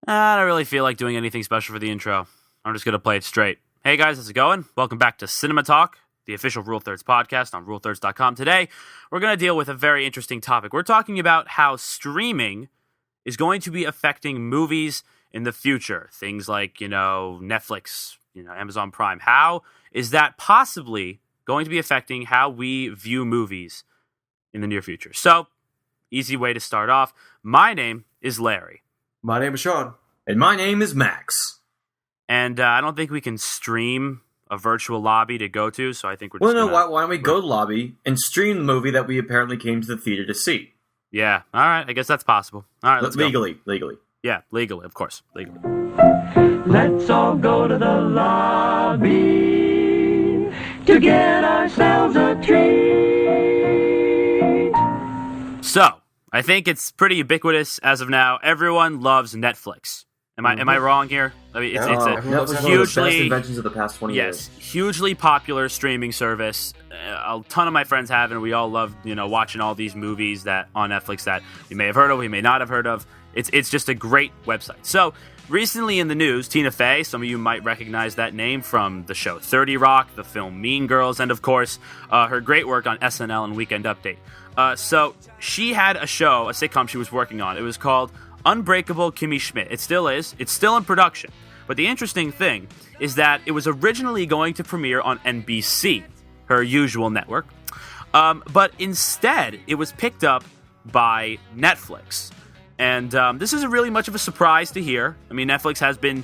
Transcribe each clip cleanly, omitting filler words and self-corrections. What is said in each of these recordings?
I don't really feel like doing anything special for the intro. I'm just going to play it straight. Hey guys, how's it going? Welcome back to CinemaTalk, the official Rule Thirds podcast on RuleThirds.com. Today, we're going to deal with a very interesting topic. We're talking about how streaming is going to be affecting movies in the future. Things like, Netflix, Amazon Prime. How is that possibly going to be affecting how we view movies in the near future? So, easy way to start off. My name is Larry. My name is Sean. And my name is Max. And I don't think we can stream a virtual lobby to go to, so I think we're just why don't we go to the lobby and stream the movie that we apparently came to the theater to see? Yeah, all right, I guess that's possible. All right, let's legally, go. Legally. Yeah, legally, of course, legally. Let's all go to the lobby to get ourselves a treat. So, I think it's pretty ubiquitous as of now. Everyone loves Netflix. Am I wrong here? I mean, it's Netflix a hugely one of the best inventions of the past 20 years. Yes, hugely popular streaming service. A ton of my friends have, and we all love watching all these movies that on Netflix that we may have heard of, we may not have heard of. It's just a great website. So recently in the news, Tina Fey, some of you might recognize that name from the show 30 Rock, the film Mean Girls, and of course her great work on SNL and Weekend Update. So she had a show, a sitcom she was working on. It was called Unbreakable Kimmy Schmidt. It still is. It's still in production. But the interesting thing is that it was originally going to premiere on NBC, her usual network. But instead, it was picked up by Netflix. And this isn't really much of a surprise to hear. I mean, Netflix has been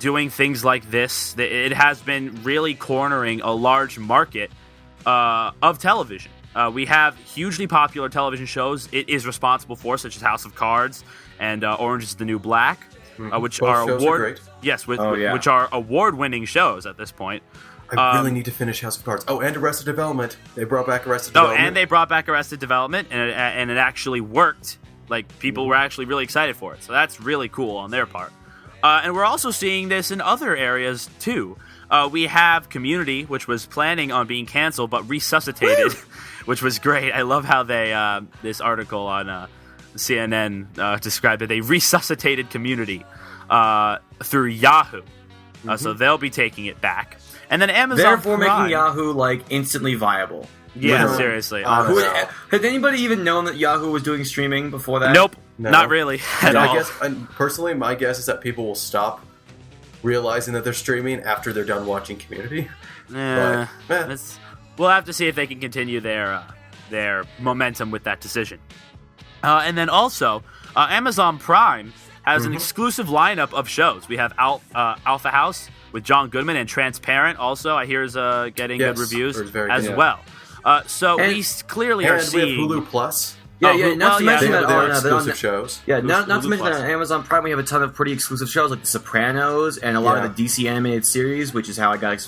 doing things like this. It has been really cornering a large market of television. We have hugely popular television shows it is responsible for, such as House of Cards and Orange is the New Black, which Both shows are great. Yes, which are award-winning shows at this point. I really need to finish House of Cards. Oh, and Arrested Development. They brought back Arrested Development. Oh, and they brought back Arrested Development, and it actually worked. Like, people were actually really excited for it. So that's really cool on their part. And we're also seeing this in other areas, too. We have Community, which was planning on being canceled, but resuscitated, which was great. I love how they, this article on CNN described it. They resuscitated Community through Yahoo. So they'll be taking it back. And then Amazon Therefore Prime, making Yahoo, instantly viable. Yeah, seriously. Had anybody even known that Yahoo was doing streaming before that? Nope, No. not really at all. I guess, personally, my guess is that people will stop realizing that they're streaming after they're done watching Community. We'll have to see if they can continue their momentum with that decision. And then also, Amazon Prime has an exclusive lineup of shows. We have Alpha House with John Goodman, and Transparent also, I hear, is getting good reviews as well. So we clearly are seeing... we have Hulu Plus. Not to mention that on exclusive shows. Yeah, not to mention that on Amazon Prime we have a ton of pretty exclusive shows like The Sopranos and a lot of the DC animated series, which is how I got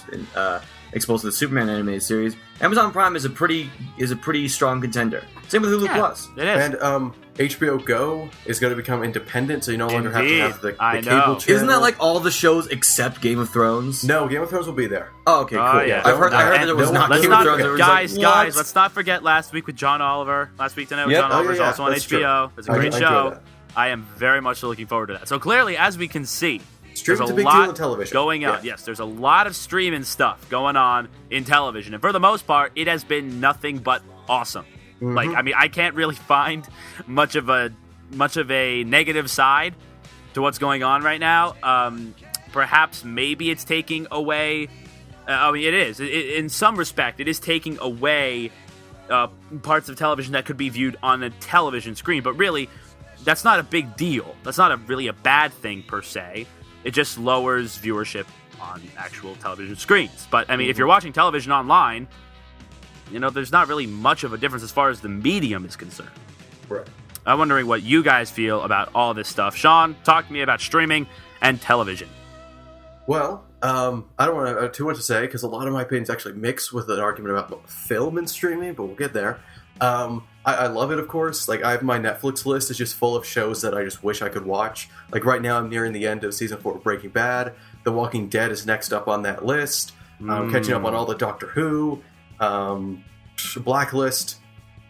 exposed to the Superman animated series. Amazon Prime is a pretty strong contender. Same with Hulu Plus. It is. And HBO Go is going to become independent, so you no longer have to have the cable channel. Isn't that like all the shows except Game of Thrones? No, Game of Thrones will be there. Oh, okay, cool. Yeah. I heard that it was not Game of Thrones. Guys, let's not forget last week with John Oliver. Last week tonight with John Oliver is also on HBO. It's a great show. I am very much looking forward to that. So clearly, as we can see, Streaming's a big deal in television. Going on. Yes, there's a lot of streaming stuff going on in television. And for the most part, it has been nothing but awesome. I can't really find much of a negative side to what's going on right now. Perhaps maybe it's taking away... it is. In some respect, it is taking away parts of television that could be viewed on a television screen. But really, that's not a big deal. That's not really a bad thing, per se. It just lowers viewership on actual television screens. But, if you're watching television online, there's not really much of a difference as far as the medium is concerned. Right. I'm wondering what you guys feel about all this stuff. Sean, talk to me about streaming and television. Well, I don't want to have too much to say, because a lot of my opinions actually mix with an argument about film and streaming, but we'll get there. I love it, of course. I have my Netflix list is just full of shows that I just wish I could watch. Right now, I'm nearing the end of season 4 of Breaking Bad. The Walking Dead is next up on that list. I'm catching up on all the Doctor Who. Blacklist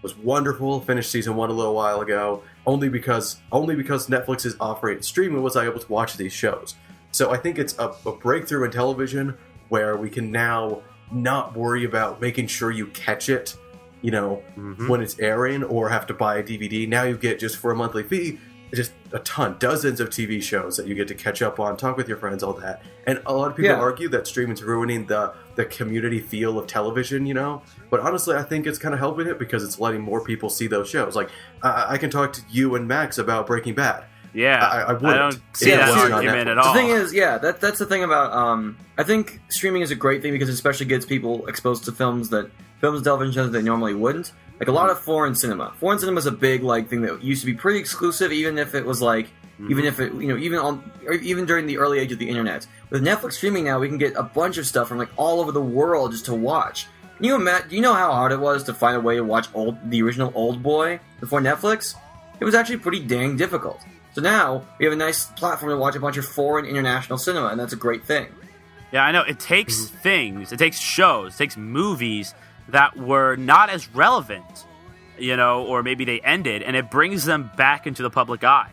was wonderful. Finished season 1 a little while ago. only because Netflix is offering streaming was I able to watch these shows. So I think it's a breakthrough in television where we can now not worry about making sure you catch it, when it's airing or have to buy a DVD. Now you get, just for a monthly fee, just a ton, dozens of TV shows that you get to catch up on, talk with your friends, all that. And a lot of people argue that streaming's ruining the community feel of television, But honestly, I think it's kind of helping it because it's letting more people see those shows. Like, I can talk to you and Max about Breaking Bad. Yeah, I wouldn't. I don't see that argument at all. The thing is, that's the thing about. I think streaming is a great thing because it especially gets people exposed to films and television shows that they normally wouldn't. Like a lot of foreign cinema. Foreign cinema is a big thing that used to be pretty exclusive, even if it was even during the early age of the internet. With Netflix streaming now, we can get a bunch of stuff from all over the world just to watch. Do you know how hard it was to find a way to watch the original Old Boy before Netflix? It was actually pretty dang difficult. So now we have a nice platform to watch a bunch of foreign international cinema, and that's a great thing. Yeah, I know. It takes things, it takes shows, it takes movies that were not as relevant, or maybe they ended, and it brings them back into the public eye.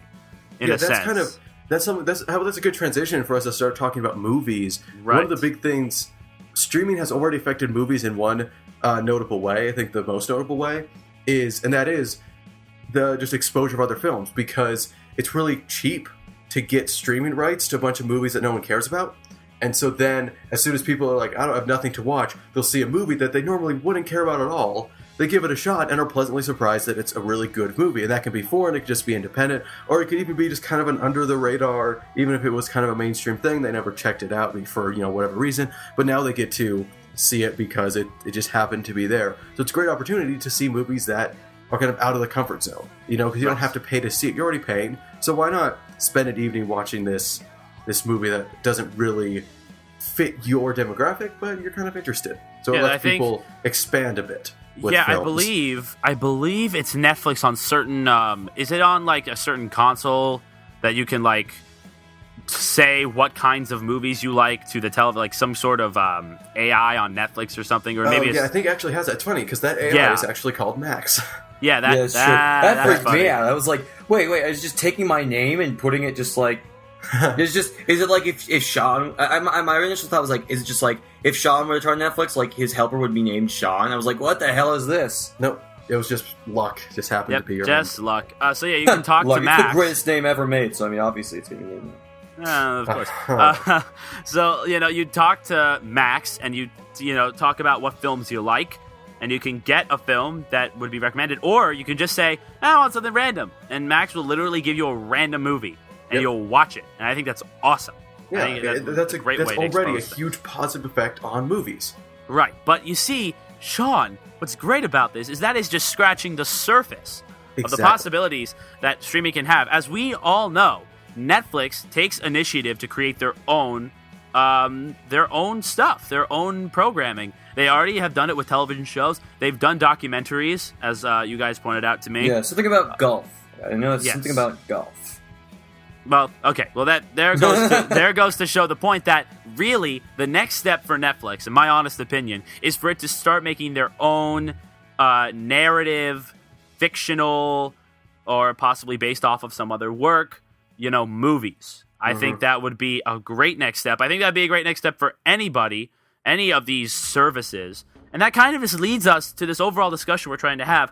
In a sense. That's a good transition for us to start talking about movies. Right. One of the big things, streaming has already affected movies in one notable way. I think the most notable way is the just exposure of other films, because it's really cheap to get streaming rights to a bunch of movies that no one cares about. And so then, as soon as people are like, I don't have nothing to watch, they'll see a movie that they normally wouldn't care about at all. They give it a shot and are pleasantly surprised that it's a really good movie. And that can be foreign, it could just be independent, or it could even be just kind of an under-the-radar, even if it was kind of a mainstream thing. They never checked it out for, whatever reason. But now they get to see it because it just happened to be there. So it's a great opportunity to see movies that are kind of out of the comfort zone, because you don't have to pay to see it. You're already paying. So why not spend an evening watching this movie that doesn't really fit your demographic, but you're kind of interested. So it lets people expand a bit. Yeah, films. I believe it's Netflix on certain. Is it on a certain console that you can say what kinds of movies you like to the some sort of AI on Netflix or something, or maybe I think it actually has that. It's funny because that AI is actually called Max. Yeah, that freaked me out. I was like, wait, I was just taking my name and putting it just is it like if Sean? My initial thought was is it just if Sean were to turn Netflix, his helper would be named Sean? I was like, what the hell is this? Nope, it was just luck. Just happened to be your just name. Luck. So yeah, you can talk to Max. It's the greatest name ever made. So I mean, obviously, it's gonna be named that. Of course. So you talk to Max and you talk about what films you like, and you can get a film that would be recommended, or you can just say, I want something random, and Max will literally give you a random movie. And you'll watch it, and I think that's awesome. Yeah, that's a great way. That's already a huge positive effect on movies. Right, but you see, Sean, what's great about this is that is just scratching the surface of the possibilities that streaming can have. As we all know, Netflix takes initiative to create their own stuff, their own programming. They already have done it with television shows. They've done documentaries, as you guys pointed out to me. Yeah, something about golf. I know it's something about golf. Well, okay. Well, there goes to show the point that really the next step for Netflix, in my honest opinion, is for it to start making their own narrative, fictional, or possibly based off of some other work, movies. I think that would be a great next step. I think that'd be a great next step for anybody, any of these services. And that kind of just leads us to this overall discussion we're trying to have.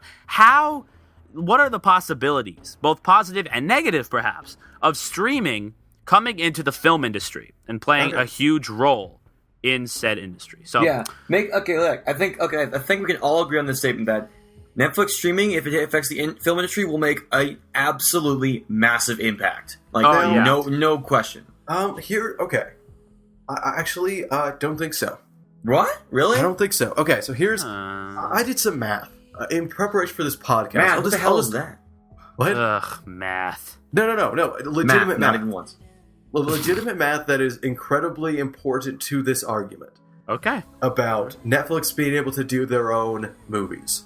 What are the possibilities, both positive and negative perhaps, of streaming coming into the film industry and playing a huge role in said industry? So I think we can all agree on this statement that Netflix streaming, if it affects the film industry, will make a absolutely massive impact. No question. I actually don't think so. What? Really? I don't think so. Okay, so here's I did some math. In preparation for this podcast. Math? What the hell is that? What? Ugh, math. No. Legitimate math. Not even once. Legitimate math that is incredibly important to this argument. Okay. About Netflix being able to do their own movies.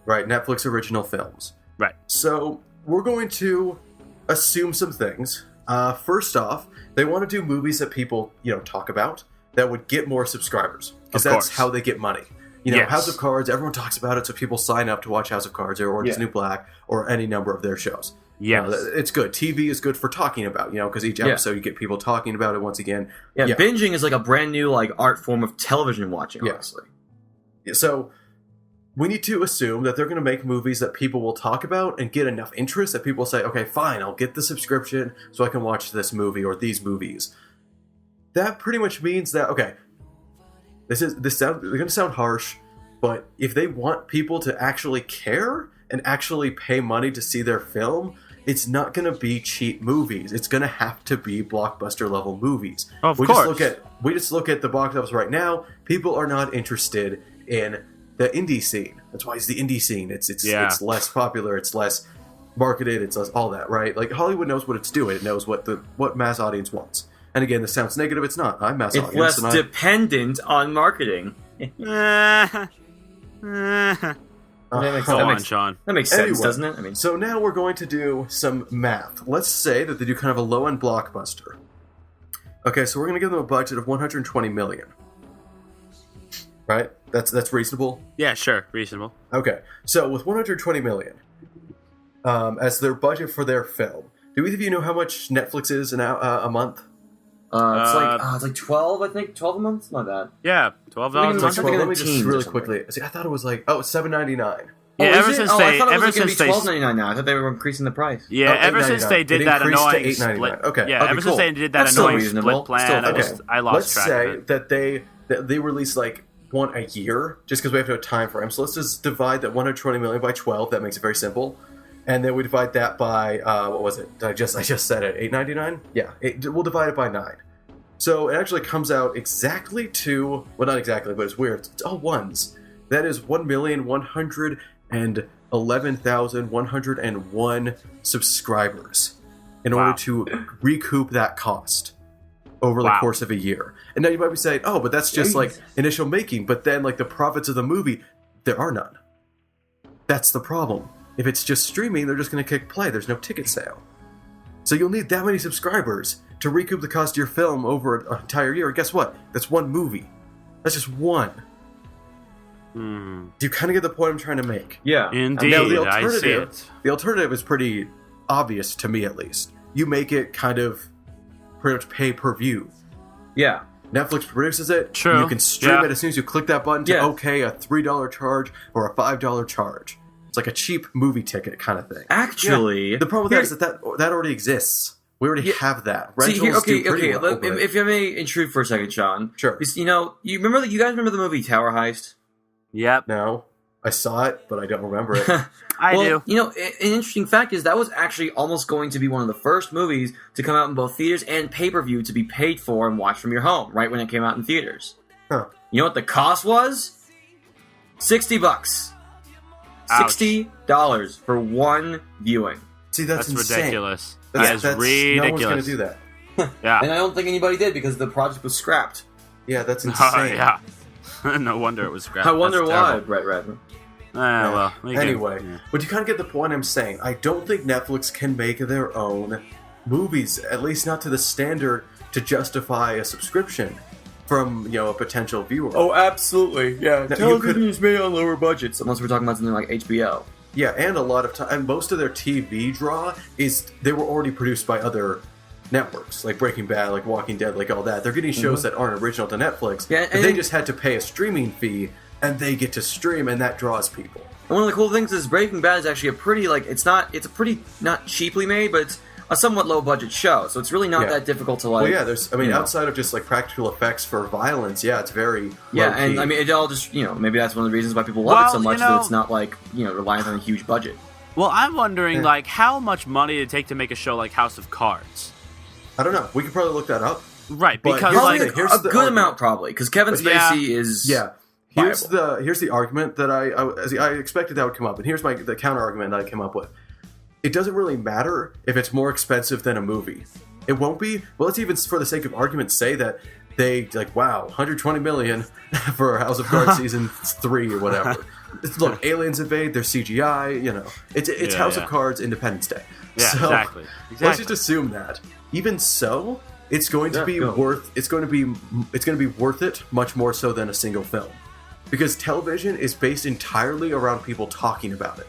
Right? Netflix original films. Right. So, we're going to assume some things. First off, they want to do movies that people, talk about that would get more subscribers. Because that's how they get money. You know, Yes. House of Cards, everyone talks about it, so people sign up to watch House of Cards or Orange is the New Black or any number of their shows. Yes. You know, it's good. TV is good for talking about, you know, because each episode you get people talking about it once again. Yeah, binging is like a brand new like art form of television watching, honestly. So we need to assume that they're going to make movies that people will talk about and get enough interest that people say, okay, fine, I'll get the subscription so I can watch this movie or these movies. That pretty much means that, okay, they're going to sound harsh, but if they want people to actually care and actually pay money to see their film, it's not going to be cheap movies. It's going to have to be blockbuster level movies. Of course. We just look at the box office right now. People are not interested in the indie scene. That's why it's the indie scene. It's less popular. It's less marketed. It's less all that, right? Like Hollywood knows what it's doing. It knows what mass audience wants. And again, this sounds negative. It's not. I'm mass audience. It's less dependent on marketing. Sean. That makes sense, doesn't it? I mean, so now we're going to do some math. Let's say that they do kind of a low-end blockbuster. Okay, so we're going to give them a budget of $120 million. Right? That's reasonable? Yeah, sure. Reasonable. Okay, so with $120 million as their budget for their film, do either of you know how much Netflix is a month? it's like 12, I think. 12 a month? Something like that. Yeah, $12 a month. Let me just really quickly. See, I thought it was like, it's $7.99. Yeah, ever since I thought it was going to be $12.99 now. I thought they were increasing the price. Yeah, ever since they did that annoying split. Okay. Yeah, ever since they did that annoying split plan, I lost track of it. Let's say that they release like one a year, just because we have to have a time frame. So let's just divide that 120 million by 12. That makes it very simple. And then we divide that by what was it? I just said it. $8.99. Yeah, we'll divide it by 9. So it actually comes out exactly to, well, not exactly, but it's weird. It's all ones. That is 1,111,101 subscribers in order to recoup that cost over the course of a year. And now you might be saying, oh, but that's just like initial making. But then like the profits of the movie, there are none. That's the problem. If it's just streaming, they're just going to click play. There's no ticket sale. So you'll need that many subscribers to recoup the cost of your film over an entire year. And guess what? That's one movie. That's just one. Do you kind of get the point I'm trying to make? Yeah. Indeed, now, I see it. The alternative is pretty obvious to me, at least. You make it kind of pretty much pay-per-view. Yeah. Netflix produces it. True. You can stream it as soon as you click that button to okay a $3 charge or a $5 charge. It's like a cheap movie ticket kind of thing. Actually, the problem with that is that already exists. We already have that. Rentals do pretty well, if I may intrude for a second, Sean. Sure. You know, you guys remember the movie Tower Heist? Yep. No, I saw it, but I don't remember it. I do. You know, an interesting fact is that was actually almost going to be one of the first movies to come out in both theaters and pay-per-view to be paid for and watched from your home, right when it came out in theaters. Huh. You know what the cost was? $60. $60 for one viewing. See, that's insane. Ridiculous. That's ridiculous. No one's going to do that. Yeah. And I don't think anybody did because the project was scrapped. Yeah, that's insane. Yeah. No wonder it was scrapped. I wonder why, Brett Redman. Anyway, but you kind of get the point I'm saying. I don't think Netflix can make their own movies, at least not to the standard to justify a subscription from a potential viewer. Oh, absolutely. Yeah, television is made on lower budgets, unless we're talking about something like HBO. Yeah, and a lot of time, and most of their TV draw is they were already produced by other networks, like Breaking Bad, like Walking Dead, like all that. They're getting shows that aren't original to Netflix, but they just had to pay a streaming fee, and they get to stream, and that draws people. And one of the cool things is Breaking Bad is actually a pretty, it's a pretty, not cheaply made, but it's a somewhat low-budget show, so it's really not that difficult to, outside of just, practical effects for violence, it's very yeah, low-key. And, it all just, maybe that's one of the reasons why people love it so much, that it's not, reliant on a huge budget. Well, I'm wondering, how much money did it take to make a show like House of Cards? I don't know. We could probably look that up. Right, but because, here's a good amount, probably, because Kevin Spacey is... Yeah. Here's the argument that I expected that would come up, and here's the counter argument that I came up with. It doesn't really matter if it's more expensive than a movie. It won't be. Well, let's even, for the sake of argument, say that they $120 million for House of Cards season 3 or whatever. Look, aliens invade. There's CGI. It's House of Cards Independence Day. Yeah, so, exactly. Let's just assume that. Even so, it's going to be worth. It's going to be worth it much more so than a single film. because television is based entirely around people talking about it.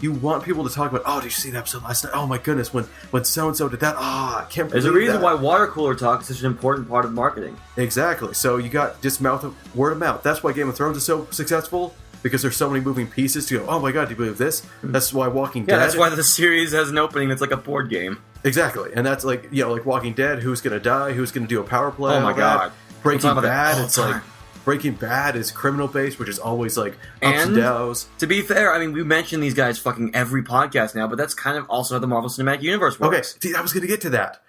You want people to talk about, oh, did you see that episode last night? Oh my goodness, when so-and-so did that, I can't believe that. There's a reason why water cooler talk is such an important part of marketing. Exactly. So you got just word of mouth. That's why Game of Thrones is so successful, because there's so many moving pieces to go, oh my god, do you believe this? That's why Walking Dead... Yeah, that's why the series has an opening that's like a board game. Exactly. And that's like, like Walking Dead, who's going to die, who's going to do a power play. Oh my god. Breaking Bad, it's like... Breaking Bad is criminal-based, which is always, like, ups and downs. To be fair, I mean, we mention these guys fucking every podcast now, but that's kind of also how the Marvel Cinematic Universe works. Okay, see, I was going to get to that.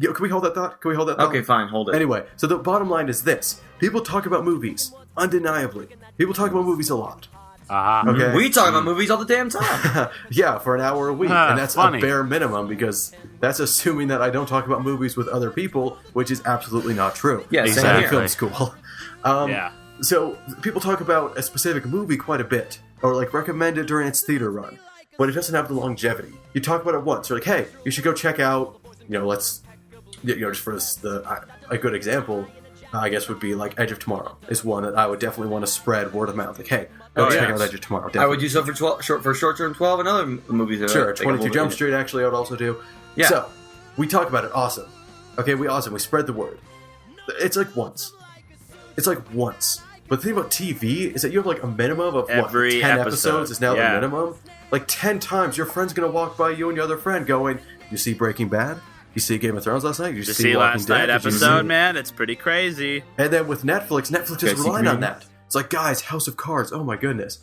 Can we hold that thought? Okay, fine, hold it. Anyway, so the bottom line is this. People talk about movies, undeniably. People talk about movies a lot. Okay? We talk about movies all the damn time. Yeah, for an hour a week. And that's funny. a bare minimum, because that's assuming that I don't talk about movies with other people, which is absolutely not true. Yeah, exactly. same Film school. So people talk about a specific movie quite a bit, or like recommend it during its theater run, but it doesn't have the longevity. You talk about it once, you're like, hey, you should go check out, just for a good example, I guess would be like Edge of Tomorrow is one that I would definitely want to spread word of mouth. Like, hey, go check out Edge of Tomorrow. Definitely. I would do so for short-term 12 and other movies. Sure, 22 Jump Street actually I would also do. Yeah. So, we talk about it, awesome. Okay, we spread the word. It's like once. But the thing about TV is that you have like a minimum of Every 10 episode episodes is now the minimum. Like 10 times, your friend's going to walk by you and your other friend going, you see Breaking Bad? You see Game of Thrones last night? You see last night episode, man? It's pretty crazy. And then with Netflix is relying on that. It's like, guys, House of Cards, oh my goodness.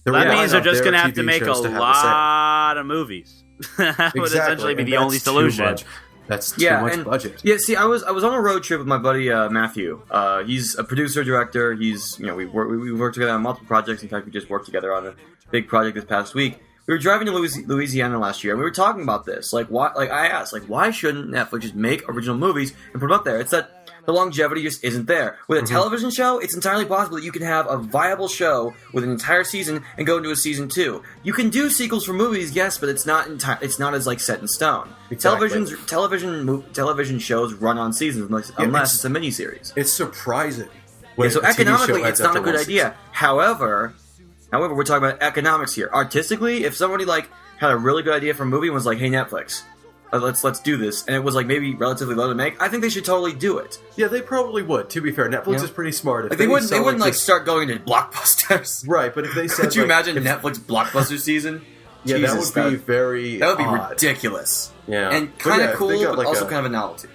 That means they're just going to have to make a lot of movies. That would essentially be the only solution. That's too much budget. Yeah, see, I was on a road trip with my buddy Matthew. He's a producer, director. He's we worked together on multiple projects. In fact, we just worked together on a big project this past week. We were driving to Louisiana last year, and we were talking about this. Like, why? Like, I asked, like, why shouldn't Netflix just make original movies and put them up there? It's that the longevity just isn't there. With a television show, it's entirely possible that you can have a viable show with an entire season and go into a season 2. You can do sequels for movies, yes, but it's not as like set in stone. Exactly. Television shows run on seasons unless it's a miniseries. It's surprising. So economically, it's not a good idea. However, we're talking about economics here. Artistically, if somebody like had a really good idea for a movie and was like, "Hey, Netflix, let's do this," and it was like maybe relatively low to make, I think they should totally do it. Yeah, they probably would. To be fair, Netflix is pretty smart. Like, they wouldn't like start going to blockbusters, right? But if they said, could you imagine Netflix blockbuster season? Yeah, Jesus, that would be that would be odd. Ridiculous. Yeah, and kind of cool, but also kind of a novelty.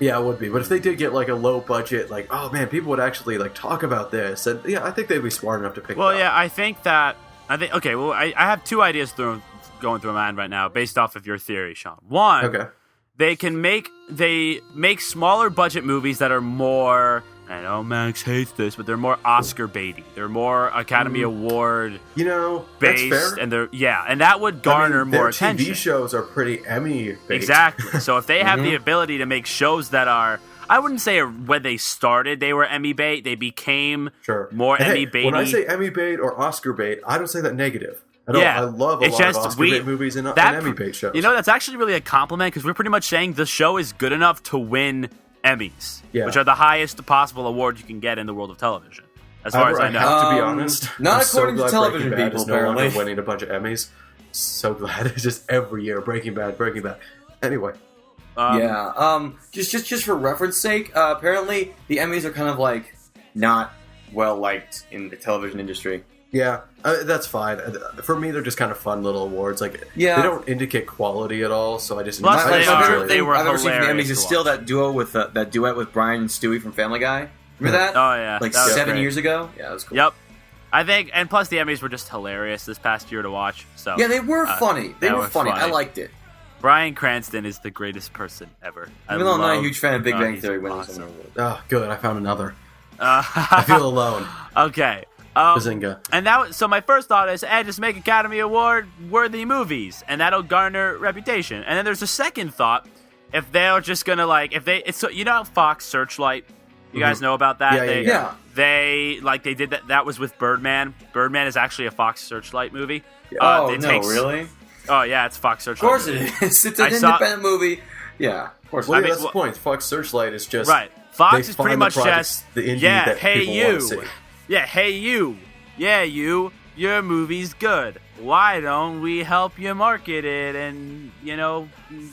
Yeah, it would be. But if they did get like a low budget, like, oh man, people would actually like talk about this, and yeah, I think they'd be smart enough to pick. Well, it up. yeah, I think. Okay, well, I have two ideas going through my mind right now, based off of your theory, Sean. One, they make smaller budget movies that are more. I know Max hates this, but they're more Oscar baity. They're more Academy Award based, that's fair. And and that would garner more attention. TV shows are pretty Emmy based. Exactly. So if they have the ability to make shows that are, I wouldn't say when they started they were Emmy bait. They became more Emmy baity. When I say Emmy bait or Oscar bait, I don't say that negative. I love a lot of Oscar bait movies and Emmy bait shows. That's actually really a compliment, because we're pretty much saying the show is good enough to win Emmys, which are the highest possible award you can get in the world of television, as far as I know. I have to be honest. Not according to television people, apparently. Winning a bunch of Emmys. So glad. It's just every year, Breaking Bad. Anyway. Just for reference sake, apparently the Emmys are kind of like not well liked in the television industry. Yeah, that's fine. For me, they're just kind of fun little awards. Like, they don't indicate quality at all. So I just I've ever seen from the Emmys is still that duet with Brian and Stewie from Family Guy. Remember that? Oh yeah, like 7 years ago. Yeah, that was cool. Yep. I think, and plus the Emmys were just hilarious this past year to watch. So yeah, they were funny. They were funny. I liked it. Bryan Cranston is the greatest person ever. Even though I'm not a huge fan of Big Bang Theory, awesome. Oh, good. I found another. I feel alone. Okay. Bazinga. And so my first thought is, just make Academy Award worthy movies, and that'll garner reputation. And then there's a second thought: if they're just gonna Fox Searchlight, you guys know about that? Yeah. They did that. That was with Birdman. Birdman is actually a Fox Searchlight movie. Really? Oh yeah, it's Fox Searchlight. Of course it is. It's an independent movie. Yeah, of course. Well, that's the point. Fox Searchlight is just right. Fox is pretty much just the indie that people want to see. Yeah, hey you. Yeah, your movie's good. Why don't we help you market it and,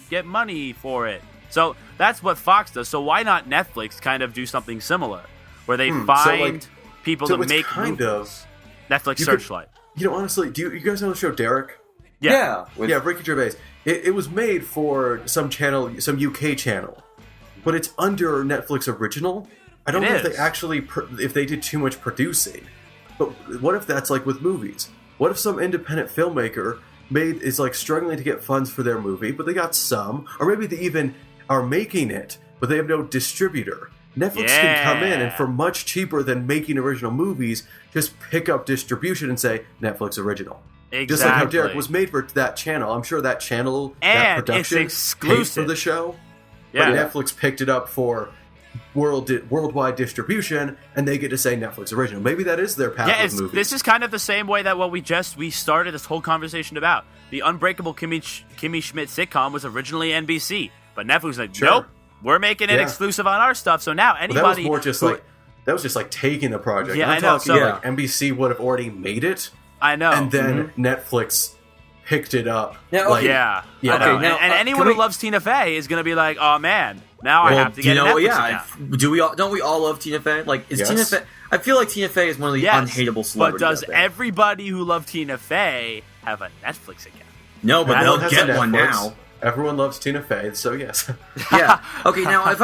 get money for it? So that's what Fox does. So why not Netflix kind of do something similar? Where they find people to make movies. Netflix Searchlight. Honestly, do you guys know the show Derek? Yeah. Ricky Gervais. It was made for some channel, some UK channel, but it's under Netflix original. I don't know if they actually if they did too much producing. But what if that's like with movies? What if some independent filmmaker is like struggling to get funds for their movie, but they got some, or maybe they even are making it, but they have no distributor. Netflix can come in and for much cheaper than making original movies, just pick up distribution and say Netflix original. Exactly. Just like how Derek was made for that channel. I'm sure that channel, that production, it's exclusive paid for the show. Yeah. But Netflix picked it up for worldwide distribution, and they get to say Netflix original. Maybe that is their path with movies. This is kind of the same way that what we started this whole conversation about. The Unbreakable Kimmy Schmidt sitcom was originally NBC, but Netflix was like, nope, we're making it exclusive on our stuff. So now anybody that was more just that was just like taking the project. Yeah, I'm talking like NBC would have already made it. I know. And then Netflix picked it up. Now, I know. Now, and anyone who loves Tina Fey is going to be like, oh man, now I have to get Netflix account. Do we all? Don't we all love Tina Fey? Like, is Tina Fey? I feel like Tina Fey is one of the unhateable celebrities. But does everybody who loves Tina Fey have a Netflix account? No, but they'll get one now. Everyone loves Tina Fey, so yes. Yeah. Okay. Now, if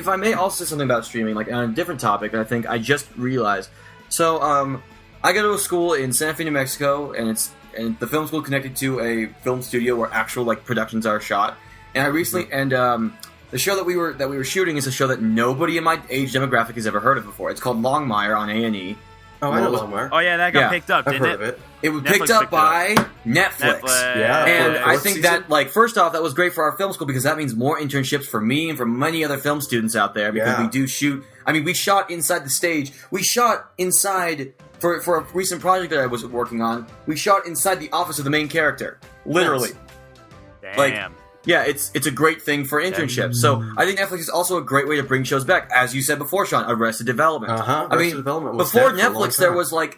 I may also say something about streaming, like on a different topic, I think I just realized. So, I go to a school in Santa Fe, New Mexico, and the film school connected to a film studio where actual like productions are shot. And I recently the show that we were shooting is a show that nobody in my age demographic has ever heard of before. It's called Longmire on A&E. Oh, I know Longmire. Oh yeah, that got picked up, didn't I've heard of it. It was picked up by Netflix. Yeah, and I think that, like, first off, that was great for our film school because that means more internships for me and for many other film students out there because we do shoot. I mean, we shot inside the stage. We shot inside for a recent project that I was working on. We shot inside the office of the main character, literally. Damn. Like, yeah, it's a great thing for internships. So I think Netflix is also a great way to bring shows back, as you said before, Sean. Arrested Development. Arrested Development was before Netflix,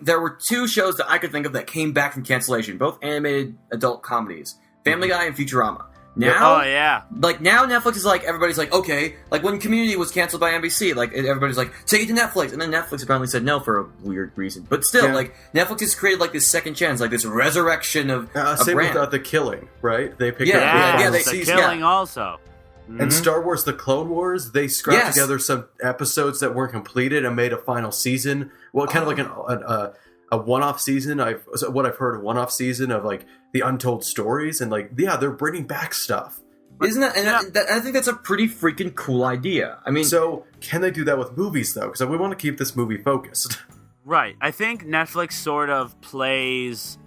there were two shows that I could think of that came back from cancellation, both animated adult comedies: Family Guy and Futurama. Now, like now Netflix is like, everybody's like, okay, like when Community was canceled by NBC, like everybody's like, take it to Netflix, and then Netflix apparently said no for a weird reason. But still, like Netflix has created like this second chance, like this resurrection of a same brand. with The Killing, right? They picked up The Killing also. And Star Wars: The Clone Wars, they scrapped together some episodes that weren't completed and made a final season. Well, kind of like a one-off season. What I've heard, a one-off season of like the untold stories, and like they're bringing back stuff. Isn't that? And I think that's a pretty freaking cool idea. I mean, so can they do that with movies though? Because we want to keep this movie focused. Right. I think Netflix sort of plays.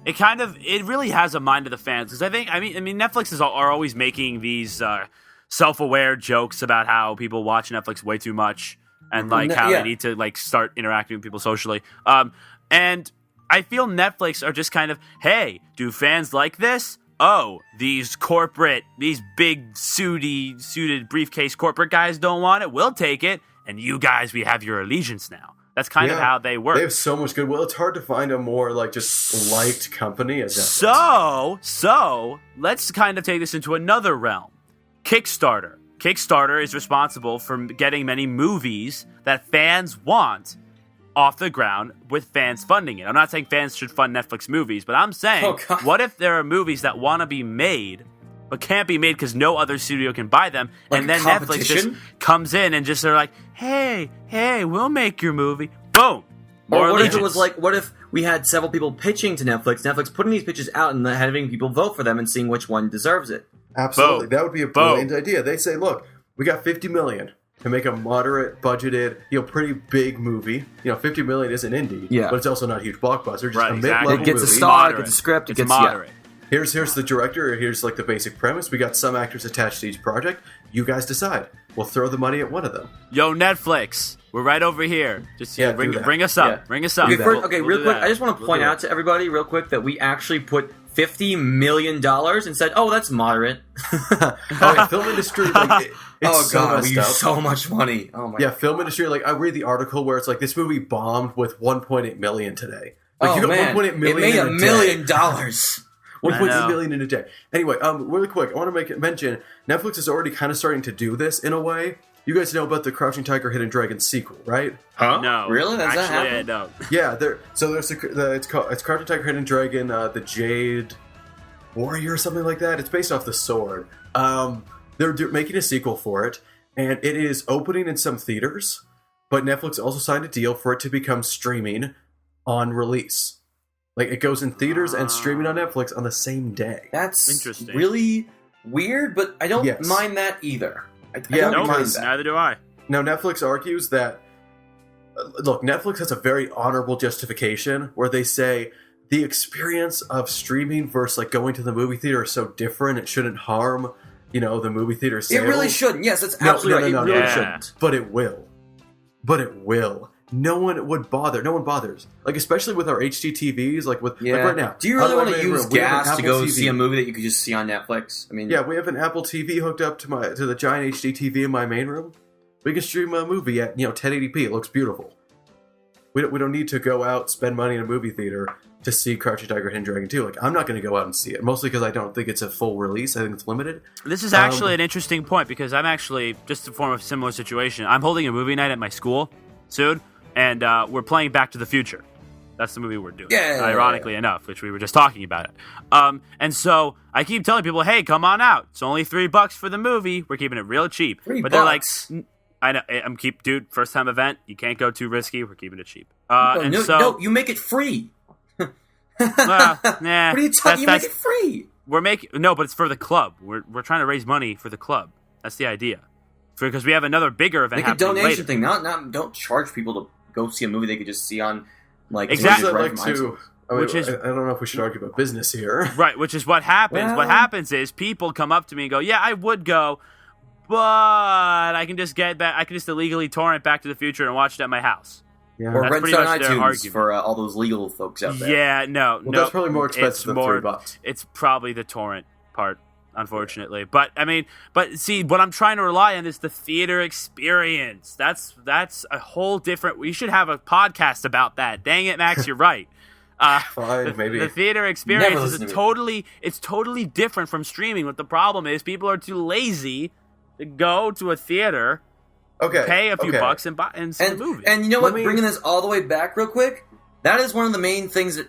It really has a mind of the fans because I mean, Netflix are always making these self-aware jokes about how people watch Netflix way too much and like how they need to like start interacting with people socially. And I feel Netflix are just kind of, hey, do fans like this? Oh, these big suited briefcase corporate guys don't want it. We'll take it. And you guys, we have your allegiance now. That's kind of how they work. They have so much goodwill. It's hard to find a more like just liked company as Netflix. So let's kind of take this into another realm. Kickstarter. Kickstarter is responsible for getting many movies that fans want off the ground with fans funding it. I'm not saying fans should fund Netflix movies, but I'm saying, what if there are movies that want to be made but can't be made because no other studio can buy them, like, and then Netflix just comes in and just they're like, hey, we'll make your movie. Boom. Or what if it was like, what if we had several people pitching to Netflix putting these pitches out and having people vote for them and seeing which one deserves it? Absolutely. That would be a brilliant idea. They say, look, we got $50 million to make a moderate budgeted, pretty big movie. $50 million isn't indie, but it's also not a huge blockbuster. Just a mid-level movie. It gets a star, it gets a script, it gets moderate. Here's the director. Here's like the basic premise. We got some actors attached to each project. You guys decide. We'll throw the money at one of them. Yo, Netflix, we're right over here. Just bring us up. Bring us up. Okay, real quick. I just want to point out to everybody real quick that we actually put $50 million and said, "Oh, that's moderate." Oh, yeah, film industry, like, it's so messed we use up. so much money. Oh my. Yeah, film industry. Like, I read the article where it's like this movie bombed with 1.8 million today. Like, Oh you got man, 1.8 million it made in $1 a million. day. 1.8 million in a day. Anyway, really quick, I want to mention Netflix is already kind of starting to do this in a way. You guys know about the Crouching Tiger, Hidden Dragon sequel, right? Huh? No, Really? Does that actually, happen? I don't. Yeah, it's Crouching Tiger, Hidden Dragon, the Jade Warrior or something like that. It's based off the sword. They're making a sequel for it, and it is opening in some theaters, but Netflix also signed a deal for it to become streaming on release. Like, it goes in theaters and streaming on Netflix on the same day. That's Interesting. really weird, but I don't Yes. mind that either. I Yeah, don't Nope, mind that. neither do I. Now, Netflix argues that, look, Netflix has a very honorable justification where they say the experience of streaming versus like going to the movie theater is so different, it shouldn't harm, the movie theater It sales. really shouldn't. Yes, that's absolutely no, right. It really yeah. shouldn't. But it will. No one would bother. No one bothers. Like, especially with our HD TVs, like right now. Do you really out of want my to main use room, we have an gas to Apple go TV. see a movie that you could just see on Netflix? I mean, Yeah, we have an Apple TV hooked up to the giant HD TV in my main room. We can stream a movie at 1080p. It looks beautiful. We don't need to go out, spend money in a movie theater to see Crouching Tiger, Hidden Dragon 2. Like, I'm not going to go out and see it, mostly because I don't think it's a full release. I think it's limited. This is actually an interesting point because I'm actually, just to form a similar situation, I'm holding a movie night at my school soon, and we're playing Back to the Future. That's the movie we're doing. Yeah. Ironically enough, which we were just talking about it. And so I keep telling people, hey, come on out. It's only $3 for the movie. We're keeping it real cheap. $3. They're like, I know, dude, first time event. You can't go too risky. We're keeping it cheap. no, you make it free. Nah, What are you talking? You make it free. We're making but it's for the club. We're trying to raise money for the club. That's the idea. Because we have another bigger event Make a happening donation later. thing. Don't charge people to go see a movie they could just see on like Exactly. movies I'd right like from to. Which is- I don't know if we should argue about business here. Right, which is what happens. Well- What happens is people come up to me and go, "Yeah, I would go, but I can just get back. I can just illegally torrent Back to the Future and watch it at my house." Yeah. Or That's rent pretty it on much their iTunes argument. for all those legal folks out there. Yeah, no, Well, no. that's probably more expensive it's than more, $3. It's probably the torrent part, unfortunately. But I mean, see, what I'm trying to rely on is the theater experience. That's a whole different. We should have a podcast about that. Dang it, Max, you're right. Fine, maybe. The theater experience Never is listen to me. it's totally different from streaming. What the problem is, people are too lazy to go to a theater, Okay. pay a few okay. bucks, and see the movie. And you know what? Let me- Bringing this all the way back real quick, that is one of the main things that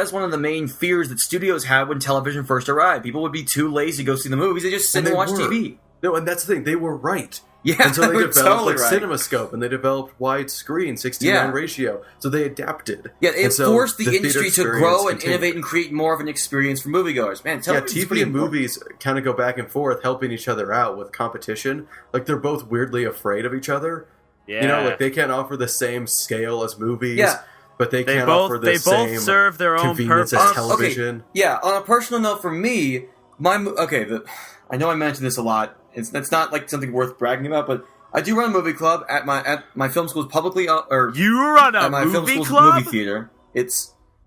is one of the main fears that studios had when television first arrived. People would be too lazy to go see the movies; they just sit and they watch were. TV. No, and that's the thing. They were right. Yeah, And so they you're developed totally like right. CinemaScope, and they developed widescreen 16:9 Yeah. ratio. So they adapted. Yeah, it And so forced the theater industry to experience grow and continued. innovate and create more of an experience for moviegoers. Man, Yeah, television's TV pretty and important. movies kind of go back and forth, helping each other out with competition. Like, they're both weirdly afraid of each other. yeah, Like, they can't offer the same scale as movies. Yeah. But they they can't both offer the same serve their own convenience purpose. as television. Okay, yeah, on a personal note, for me, I know I mentioned this a lot. It's not like something worth bragging about, but I do run a movie club at my film school's publicly or You run a at my film movie school's club? movie theater.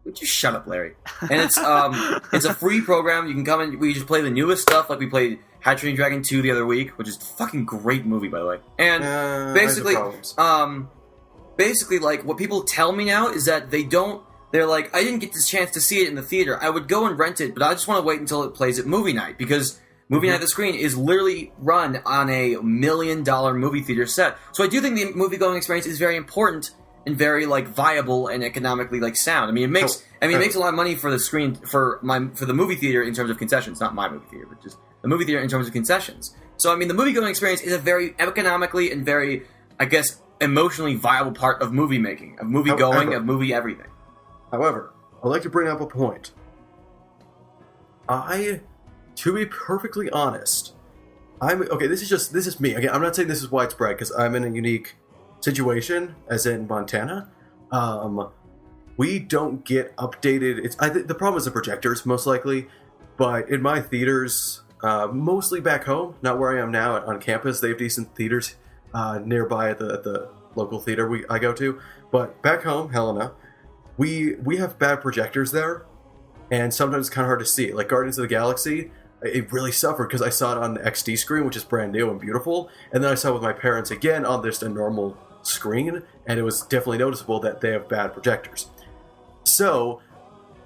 Would you shut up, Larry? And it's a free program. You can come in. We just play the newest stuff, like we played How to Train Your Dragon 2 the other week, which is a fucking great movie, by the way. And I have basically, problems. like what people tell me now is that they're like, I didn't get this chance to see it in the theater. I would go and rent it, but I just want to wait until it plays at movie night, because movie night at the screen is literally run on a $1 million movie theater set. So I do think the movie going experience is very important and very like viable and economically like sound. I mean, it makes a lot of money for the screen for the movie theater in terms of concessions. Not my movie theater, but just the movie theater in terms of concessions. So I mean, the movie going experience is a very economically and very, I guess, emotionally viable part of movie making, of movie going, However- of movie everything. However, I'd like to bring up a point. To be perfectly honest, this is me. Again, I'm not saying this is widespread because I'm in a unique situation, as in Montana. We don't get updated. I think the problem is the projectors, most likely. But in my theaters, mostly back home, not where I am now, on campus, they have decent theaters nearby at the local theater I go to. But back home, Helena, we have bad projectors there. and sometimes it's kind of hard to see. Like Guardians of the Galaxy, it really suffered because I saw it on the XD screen, which is brand new and beautiful, and then I saw it with my parents again on just a normal screen, and it was definitely noticeable that they have bad projectors. So,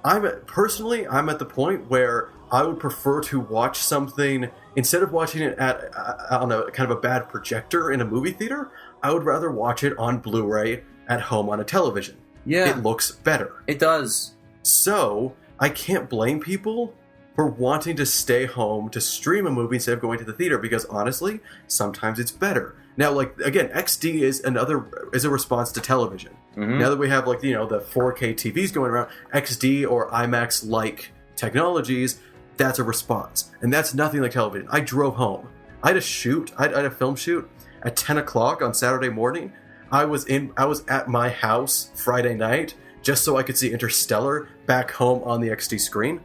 I'm at the point where I would prefer to watch something, instead of watching it on a kind of a bad projector in a movie theater, I would rather watch it on Blu-ray at home on a television. Yeah. It looks better. It does. So, I can't blame people for wanting to stay home to stream a movie instead of going to the theater, because honestly, sometimes it's better. Now, like, again, XD is a response to television. Mm-hmm. Now that we have, like, the 4K TVs going around, XD or IMAX-like technologies, that's a response. And that's nothing like television. I drove home. I had a film shoot at 10 o'clock on Saturday morning. I was at my house Friday night just so I could see Interstellar back home on the XD screen.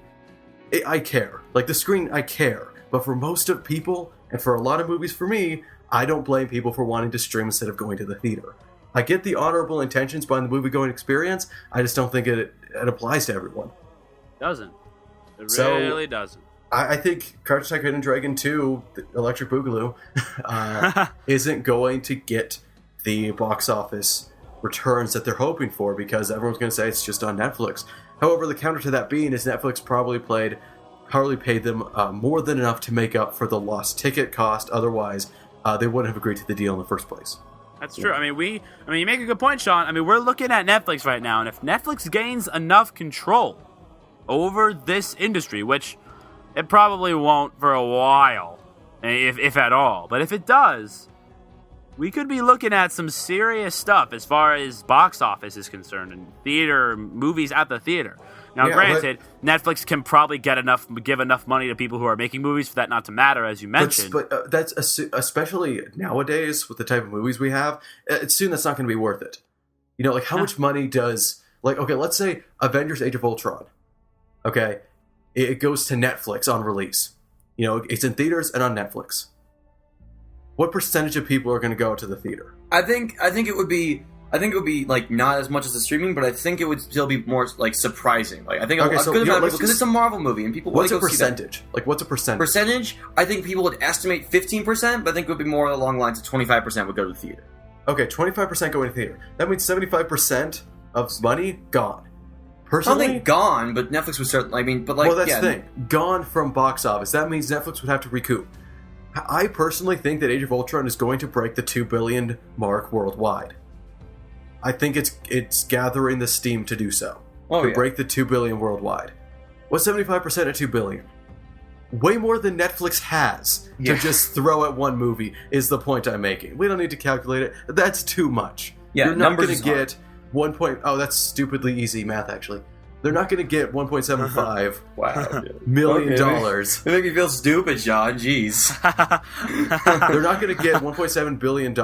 I care. Like, the screen, I care. But for most of people, and for a lot of movies for me, I don't blame people for wanting to stream instead of going to the theater. I get the honorable intentions behind the movie-going experience, I just don't think it applies to everyone. Doesn't. It really doesn't. I think Crouching Tiger, Hidden Dragon 2, Electric Boogaloo, isn't going to get the box office returns that they're hoping for, because everyone's going to say it's just on Netflix. However, the counter to that being is Netflix probably paid them more than enough to make up for the lost ticket cost. Otherwise, they wouldn't have agreed to the deal in the first place. That's true. I mean, you make a good point, Sean. I mean, we're looking at Netflix right now, and if Netflix gains enough control over this industry, which it probably won't for a while, if at all, but if it does, we could be looking at some serious stuff as far as box office is concerned and theater movies at the theater. Now, granted, Netflix can probably give enough money to people who are making movies for that not to matter, as you mentioned. But that's especially nowadays with the type of movies we have. Soon that's not going to be worth it. Like how much money does let's say Avengers: Age of Ultron. Okay, it goes to Netflix on release. It's in theaters and on Netflix. What percentage of people are going to go to the theater? I think it would be like not as much as the streaming, but I think it would still be more like surprising. Like I think because it's a Marvel movie and people. What's a percentage? Like what's a percentage? Percentage? I think people would estimate 15%, but I think it would be more along the lines of 25% would go to the theater. Okay, 25% going to the theater. That means 75% of money gone. Personally, I don't think gone, but Netflix would start. Well, that's the thing. Gone from box office. That means Netflix would have to recoup. I personally think that Age of Ultron is going to break the $2 billion mark worldwide. I think it's gathering the steam to do so. Break the $2 billion worldwide. What's 75% of $2 billion? Way more than Netflix has to just throw at one movie, is the point I'm making. We don't need to calculate it. That's too much. Yeah, you're not going to get that's stupidly easy math, actually. They're not going to get $1.75 million. It make me feel stupid, John. Jeez. They're not going to get $1.7 billion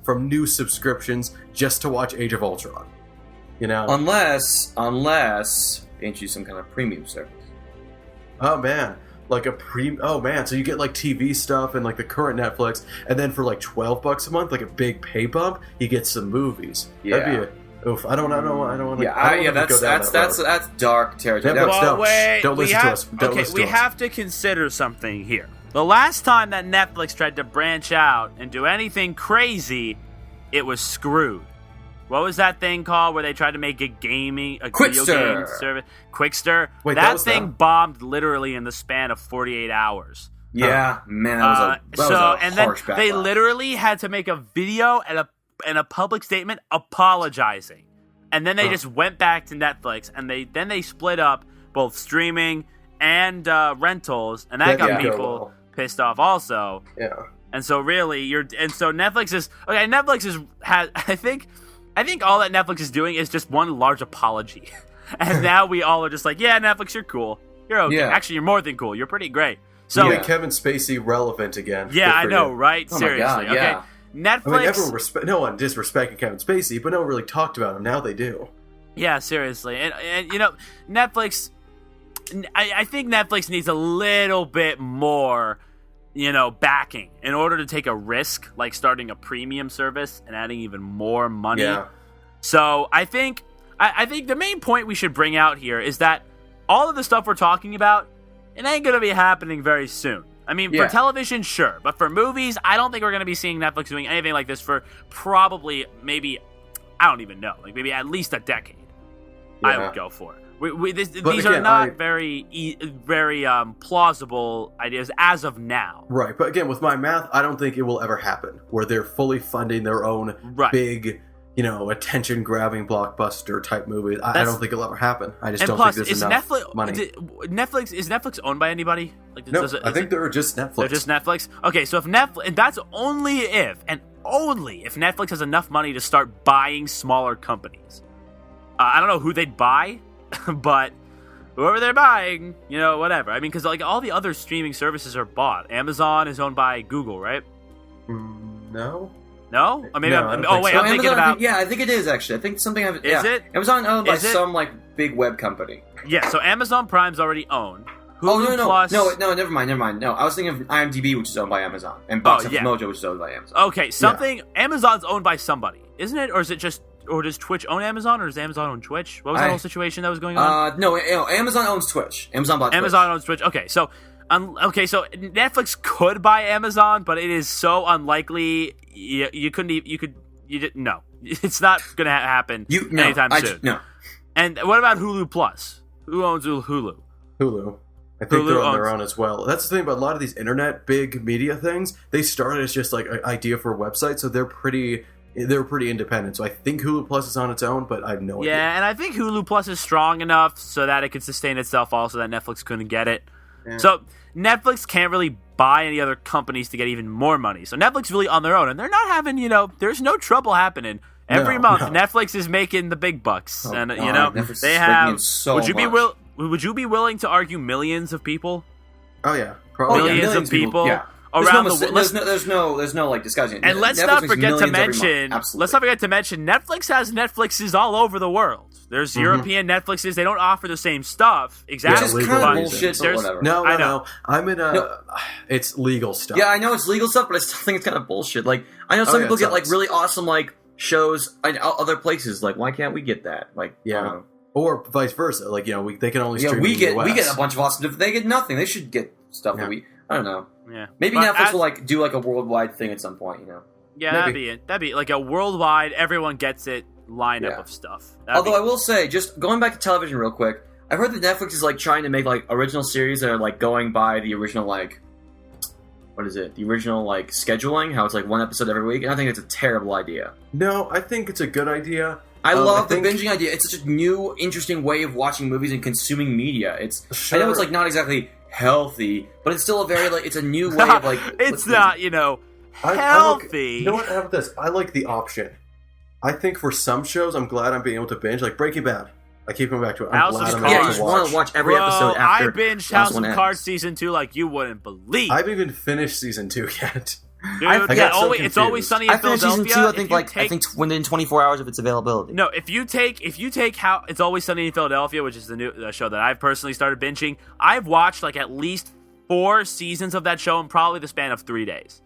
from new subscriptions just to watch Age of Ultron. Unless they introduce some kind of premium service. Oh man, so you get like TV stuff and like the current Netflix, and then for like $12 a month, like a big pay bump, you get some movies. Yeah. That'd be oof, I don't want to. That's dark territory. Don't listen to us. We have to consider something here. The last time that Netflix tried to branch out and do anything crazy, it was screwed. What was that thing called where they tried to make a video game service? Quickster. Wait, that thing bombed literally in the span of 48 hours. Yeah, man, that was a harsh backlash. They literally had to make a video and a public statement apologizing, and then they just went back to Netflix, and they split up both streaming and rentals, and that got people pissed off also. Yeah, and so really Netflix is okay. I think all that Netflix is doing is just one large apology, and now we all are just like, yeah, Netflix, you're cool, you're okay. Yeah. Actually, you're more than cool. You're pretty great. So you made Kevin Spacey relevant again. Yeah, I know, right? Oh seriously, my God, yeah. Okay. Netflix. No one disrespecting Kevin Spacey, but no one really talked about him. Now they do. Yeah, seriously, and Netflix. I think Netflix needs a little bit more, backing in order to take a risk like starting a premium service and adding even more money. Yeah. So I think the main point we should bring out here is that all of the stuff we're talking about, it ain't going to be happening very soon. I mean, Yeah. for television, sure. But for movies, I don't think we're going to be seeing Netflix doing anything like this for probably, maybe, I don't even know. Like, maybe at least a decade. I would go for. These are not very plausible ideas as of now. Right, but again, with my math, I don't think it will ever happen where they're fully funding their own big, attention-grabbing blockbuster type movies. I don't think it'll ever happen. I just don't think there's enough money. Is Netflix owned by anybody? Like, no, I think they're just Netflix. They're just Netflix? Okay, so if Netflix, and that's only if Netflix has enough money to start buying smaller companies. I don't know who they'd buy, but whoever they're buying, whatever. I mean, because like all the other streaming services are bought. Amazon is owned by Google, right? No. No? Or maybe No, I'm so. thinking about... I think it is, actually. I think something... Is it? Amazon owned by Is it? some, big web company. Yeah, so Amazon Prime's already owned. Hulu no. Plus... No, never mind. No, I was thinking of IMDb, which is owned by Amazon. And Box Office Mojo, which is owned by Amazon. Okay, Amazon's owned by somebody, isn't it? Or is it just... Or does Twitch own Amazon, or does Amazon own Twitch? What was that whole situation that was going on? No, Amazon owns Twitch. Amazon bought Twitch. Amazon owns Twitch. Okay, so so Netflix could buy Amazon, but it is so unlikely. You didn't. No, it's not going to happen anytime soon. No. And what about Hulu Plus? Who owns Hulu? Hulu. I think they're on their own as well. That's the thing about a lot of these internet big media things. They started as just like an idea for a website, so they're pretty independent. So I think Hulu Plus is on its own, but I have no idea. Yeah, and I think Hulu Plus is strong enough so that it could sustain itself also, that Netflix couldn't get it. Yeah. So Netflix can't really buy any other companies to get even more money. So Netflix really on their own, and they're not having, there's no trouble happening. Every month, Netflix is making the big bucks, and Netflix they have. So would you be willing to argue millions of people? Oh yeah, probably millions of people. Yeah. Around there's no discussion. And let's not forget to mention Netflix has Netflixes all over the world. There's European Netflixes. They don't offer the same stuff exactly. Which is kind of bullshit, but whatever. No. I'm in it's legal stuff. Yeah, I know it's legal stuff, but I still think it's kind of bullshit. Like, I know some people get really awesome shows in other places. Like, why can't we get that? Like, yeah. Or vice versa. Like, they can only stream we in the US. We get a bunch of awesome stuff. They get nothing. They should get stuff that we... I don't know. Yeah. Maybe Netflix will do a worldwide thing at some point, Yeah, that'd be it. That'd be like a worldwide, everyone gets it lineup of stuff. Although I will say, just going back to television real quick, I've heard that Netflix is trying to make original series that are going by the original what is it? The original scheduling, how it's one episode every week, and I think it's a terrible idea. No, I think it's a good idea. I love the binging idea. It's such a new, interesting way of watching movies and consuming media. I know it's not exactly healthy, but it's still a very it's a new way of it's not healthy. You know what? How about this? I like the option. I think for some shows, I'm glad I'm being able to binge, like Breaking Bad. I keep coming back to it. I'm glad I'm able to want to watch every episode after. I binged House of Cards season 2 like you wouldn't believe. I haven't even finished season 2 yet. Dude, it's always sunny in Philadelphia. I finished season 2. I think within 24 hours of its availability. No, if you take how it's always sunny in Philadelphia, which is the new show that I've personally started binging, I've watched at least 4 seasons of that show in probably the span of 3 days,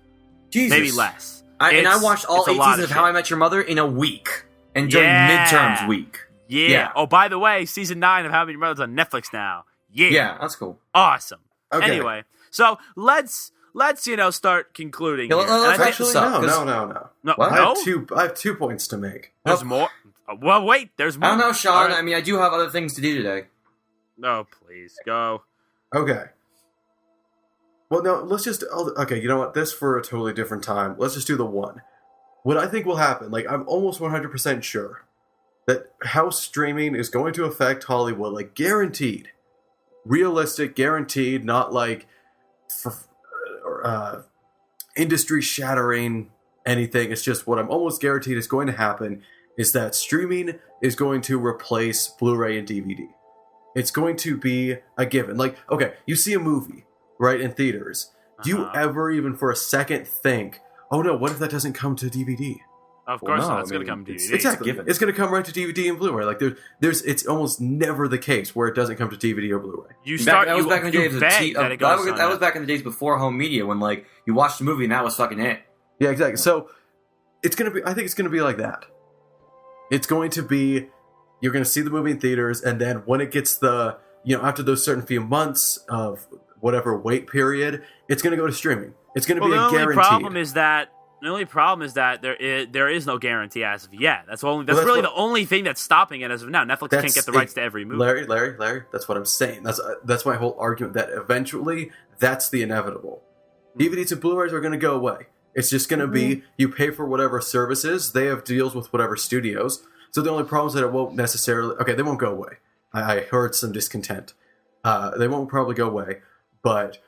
Jesus. Maybe less. I watched all 8 seasons of How I Met Your Mother in a week, and during midterms week. Yeah. Oh, by the way, season 9 of How I Met Your Mother's on Netflix now. Yeah, that's cool. Awesome. Okay. Anyway, so let's start concluding. No. What? I have 2 points to make. There's more. Well, wait. There's more. I don't know, Sean. Right. I mean, I do have other things to do today. No, please go. Okay. Well, no. Let's just. Okay, you know what? This for a totally different time. Let's just do the one. What I think will happen. I'm almost 100% sure that how streaming is going to affect Hollywood. Guaranteed, realistic, guaranteed. Not industry-shattering anything. It's just what I'm almost guaranteed is going to happen is that streaming is going to replace Blu-ray and DVD. It's going to be a given. Okay, you see a movie, right, in theaters. Do you ever even for a second think, oh no, what if that doesn't come to DVD? Of course not. It's going to come to DVD. Exactly. It's going to come right to DVD and Blu-ray. It's almost never the case where it doesn't come to DVD or Blu-ray. That was back in the days before home media when you watched the movie and that was fucking it. Yeah, exactly. So I think it's going to be like that. It's going to be you're going to see the movie in theaters, and then when it gets the after those certain few months of whatever wait period, it's going to go to streaming. It's going to be a guaranteed. The only problem is that there is no guarantee as of yet. That's really the only thing that's stopping it as of now. Netflix can't get the rights to every movie. Larry, that's what I'm saying. That's my whole argument, that eventually that's the inevitable. DVDs and Blu-rays are going to go away. It's just going to be, you pay for whatever services, they have deals with whatever studios. So the only problem is that it won't necessarily, they won't go away. I heard some discontent. They won't probably go away, but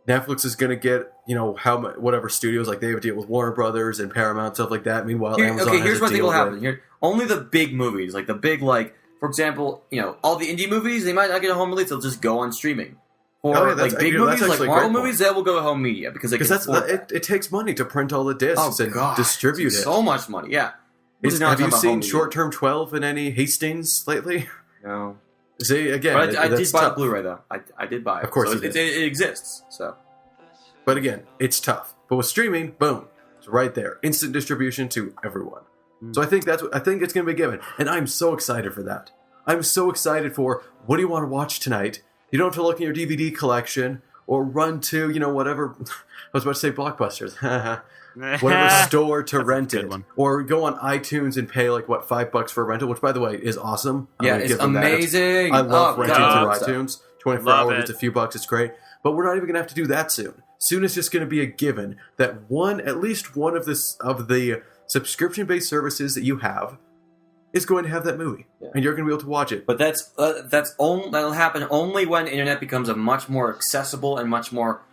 Netflix is going to get, whatever studios, like they have a deal with Warner Brothers and Paramount, stuff like that. Meanwhile, Amazon here's has what I think will happen. with... Here, only the big movies, like the big, for example, all the indie movies, they might not get a home release. They'll just go on streaming. Or big movies, like Marvel movies, they will go to home media because it takes money to print all the discs and distribute it. So much money, yeah. Have you seen Short Term 12 in any Hastings lately? No. See, again, but I did buy a Blu-ray though. I did buy it. Of course, so it exists. So, but again, it's tough. But with streaming, boom, it's right there, instant distribution to everyone. So I think it's going to be given, and I'm so excited for that. I'm so excited for what do you want to watch tonight? You don't have to look in your DVD collection or run to whatever. I was about to say Blockbusters. Whatever store to rent it, or go on iTunes and pay $5 for a rental, which by the way is awesome. Yeah, it's amazing. I love renting through iTunes. 24 hours, it's a few bucks, it's great. But we're not even going to have to do that soon. Soon it's just going to be a given that at least one of the subscription-based services that you have is going to have that movie, and you're going to be able to watch it. But that'll happen only when the internet becomes a much more accessible and much more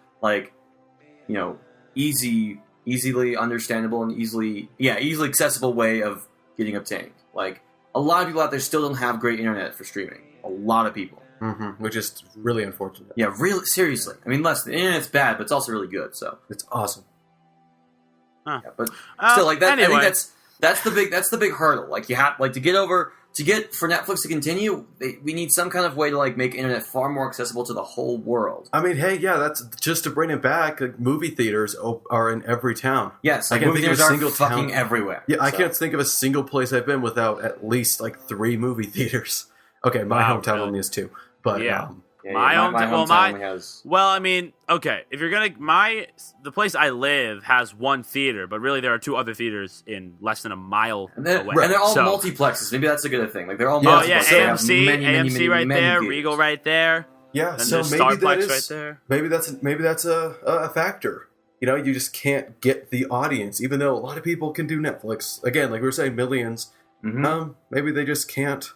easily understandable and easily accessible way of getting obtained. A lot of people out there still don't have great internet for streaming. A lot of people. Which is really unfortunate. Yeah, really, seriously. I mean, the internet's bad, but it's also really good, so. It's awesome. Huh. Yeah, but still, that, anyway. I think that's the big hurdle. You have, for Netflix to continue, we need some kind of way to make internet far more accessible to the whole world. I mean, hey, yeah, that's just to bring it back. Movie theaters are in every town. Yes, movie theaters are fucking everywhere. Yeah, I can't think of a single place I've been without at least 3 movie theaters. Okay, my hometown only has 2, but my hometown has. Well, I mean, okay, if you're the place I live has 1 theater, but really there are 2 other theaters in less than a mile away. And they're all multiplexes. Maybe that's a good thing. They're all multiplexes. AMC right there, theaters. Regal right there. Yeah, and so maybe right there. Maybe that's a factor. You just can't get the audience, even though a lot of people can do Netflix. Again, like we were saying, millions. Maybe they just can't.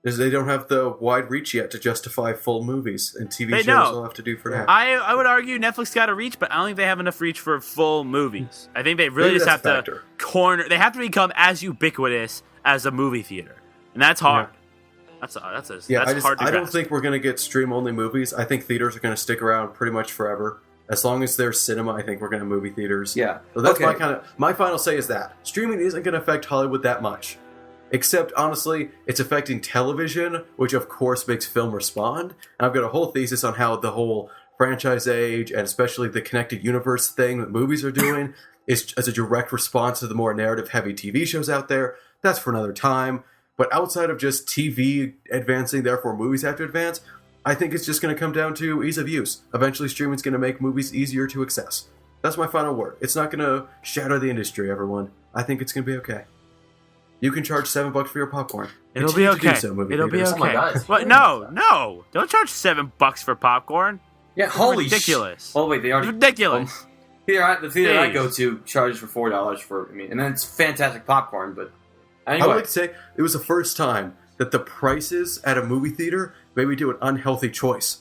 They don't have the wide reach yet to justify full movies, and TV shows will have to do for that. I would argue Netflix got a reach, but I don't think they have enough reach for full movies. I think they really just have to corner. They have to become as ubiquitous as a movie theater, and that's hard. Yeah. That's hard to grasp. I don't think we're going to get stream-only movies. I think theaters are going to stick around pretty much forever. As long as there's cinema, I think we're going to movie theaters. Yeah. So that's my final say is that streaming isn't going to affect Hollywood that much. Except, honestly, it's affecting television, which of course makes film respond. And I've got a whole thesis on how the whole franchise age, and especially the connected universe thing that movies are doing, is as a direct response to the more narrative-heavy TV shows out there. That's for another time. But outside of just TV advancing, therefore movies have to advance, I think it's just going to come down to ease of use. Eventually, streaming's going to make movies easier to access. That's my final word. It's not going to shatter the industry, everyone. I think it's going to be okay. You can charge $7 for your popcorn. It'll be okay. It'll be okay. Oh my God. What? No. Don't charge $7 for popcorn. Yeah, holy ridiculous. Oh wait, they are ridiculous. The theater I go to charges for $4 and then it's fantastic popcorn. But anyway. I would like to say it was the first time that the prices at a movie theater made me do an unhealthy choice.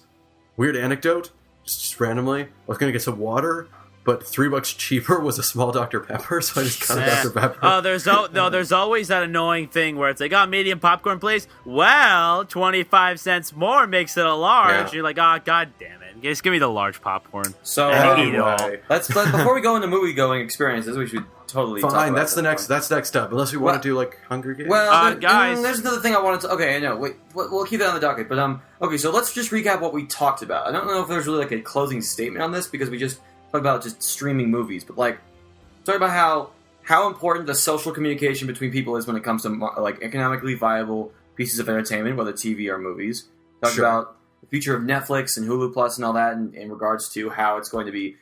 Weird anecdote, just randomly. I was going to get some water. But $3 cheaper was a small Dr. Pepper, so I just got a Dr. Pepper. Oh, there's always that annoying thing where it's medium popcorn, please. Well, 25 cents more makes it a large. Yeah. You're like, God damn it! Just give me the large popcorn. So anyway, let's before we go into movie going experiences, we should totally fine. Talk about that's next up. Unless we want to do Hunger Games. Well, guys, there's another thing I wanted to. Okay, I know. Wait, we'll keep that on the docket. But okay, so let's just recap what we talked about. I don't know if there's really a closing statement on this because we just. Talk about just streaming movies, but talk about how important the social communication between people is when it comes to economically viable pieces of entertainment, whether TV or movies. Talked about the future of Netflix and Hulu Plus and all that in regards to how it's going to be,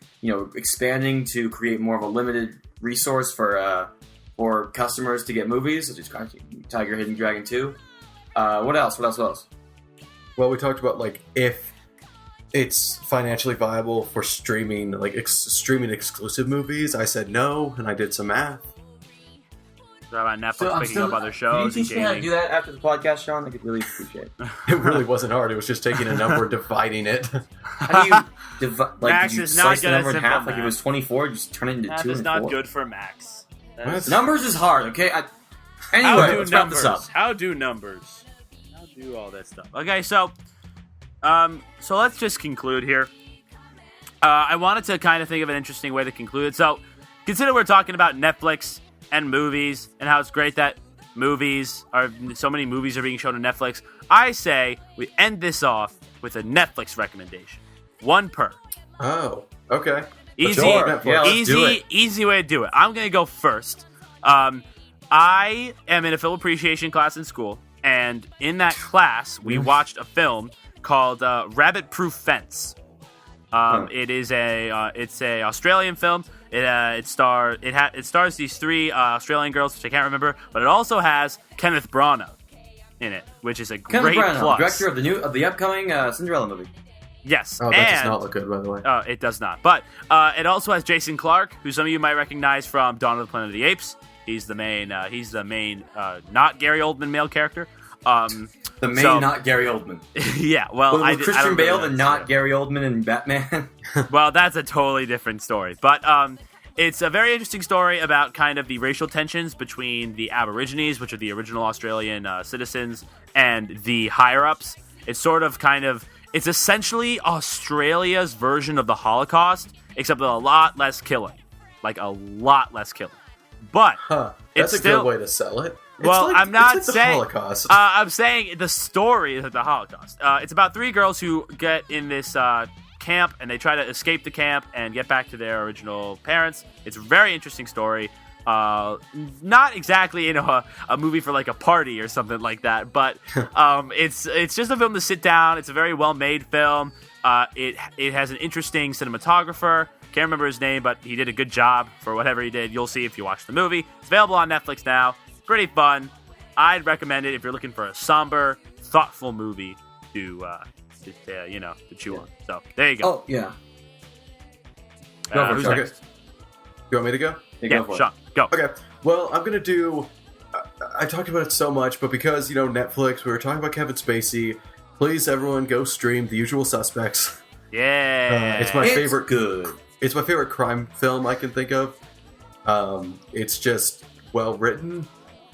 expanding to create more of a limited resource for customers to get movies, such as Tiger, Hidden Dragon 2. What else? Well, we talked about if it's financially viable for streaming, streaming exclusive movies. I said no, and I did some math. About Netflix picking up other shows. Can you teach me how to do that after the podcast, Sean? I could really appreciate it. It really wasn't hard. It was just taking a number and dividing it. How do you divide? Max did you is not slice the good at number in simple half? math. Like it was 24, just turn it into Math 2 is and not 4. good for Max. Numbers is hard. Okay. How Anyway, do let's wrap numbers? this up. How do numbers? How do all that stuff? Okay, so let's just conclude here. I wanted to kind of think of an interesting way to conclude it. So, consider we're talking about Netflix and movies and how it's great that so many movies are being shown on Netflix. I say we end this off with a Netflix recommendation. One per. Oh, okay. Easy, Sure. Yeah, let's do it. easy way to do it. I'm going to go first. I am in a film appreciation class in school, and in that class, we watched a film called Rabbit Proof Fence. It's a Australian film. It stars these 3 Australian girls, which I can't remember, but it also has Kenneth Branagh in it, which is a Kenneth great Branagh, plus. director of the upcoming Cinderella movie. Yes. Oh, that does not look good, by the way. It does not. But it also has Jason Clarke, who some of you might recognize from Dawn of the Planet of the Apes. He's the main not Gary Oldman male character. Not Gary Oldman. Yeah, well, With Christian Bale and not Gary Oldman in Batman. Well, that's a totally different story. But it's a very interesting story about kind of the racial tensions between the Aborigines, which are the original Australian citizens, and the higher-ups. It's essentially Australia's version of the Holocaust, except with a lot less killing. Like, a lot less killing. But that's it's a good way to sell it. I'm not it's like saying the Holocaust. I'm saying the story is like the Holocaust. It's about 3 girls who get in this camp, and they try to escape the camp and get back to their original parents. It's a very interesting story. Not exactly a movie for like a party or something like that, but it's just a film to sit down. It's a very well made film. It has an interesting cinematographer. Can't remember his name, but he did a good job for whatever he did. You'll see if you watch the movie. It's available on Netflix now. Pretty fun. I'd recommend it if you're looking for a somber, thoughtful movie to chew on. So there you go. Oh yeah. Who's Okay. next? You want me to go? Yeah, Sean, go. Okay. Well, I'm gonna do. I talked about it so much, but because Netflix, we were talking about Kevin Spacey. Please, everyone, go stream The Usual Suspects. Yeah, It's my favorite. Good. It's my favorite crime film I can think of. It's just well written.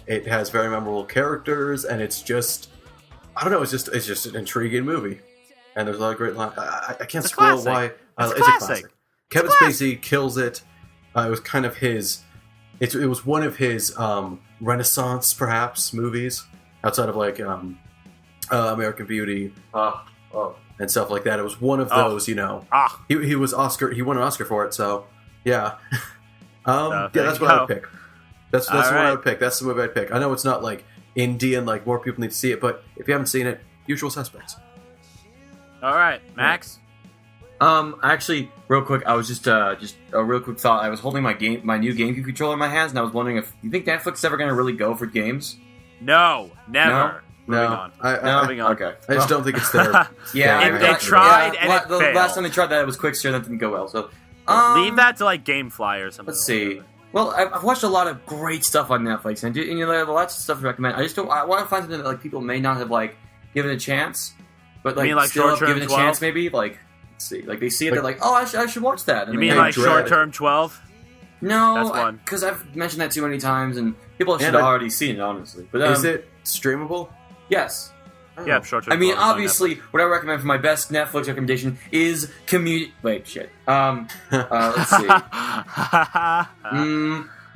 It has very memorable characters, and it's just, I don't know, it's just an intriguing movie. And there's a lot of great lines. I can't spoil why. It's a classic. classic. Kevin Spacey kills it. It was kind of his. It was one of his Renaissance, perhaps, movies outside of American Beauty and stuff like that. It was one of those, He was Oscar. He won an Oscar for it. So yeah, that's what I would pick. That's the one I would pick. That's the movie I'd pick. I know it's not like indie and like more people need to see it, but if you haven't seen it, Usual Suspects. All right, Max. Actually, real quick, I was just a real quick thought. I was holding my new GameCube controller in my hands, and I was wondering if you think Netflix is ever going to really go for games. No, never. No? Moving on. No? Okay. I just don't think it's there. If they tried and it the failed. last time they tried that, it was Quickster, and that didn't go well. So leave that to like GameFly or something. Let's see. Well, I've watched a lot of great stuff on Netflix, and there are lots of stuff to recommend. I want to find something that like people may not have like given a chance, but like still have given a chance. Maybe like let's see, like they see it, they're like, oh, I should watch that. And you mean like Short Term 12? No, because I've mentioned that too many times, and people should have already seen it. Honestly, but is it streamable? Yes. Yeah, Short Term. I mean, obviously, what I recommend for my best Netflix recommendation is Wait, shit. Let's see.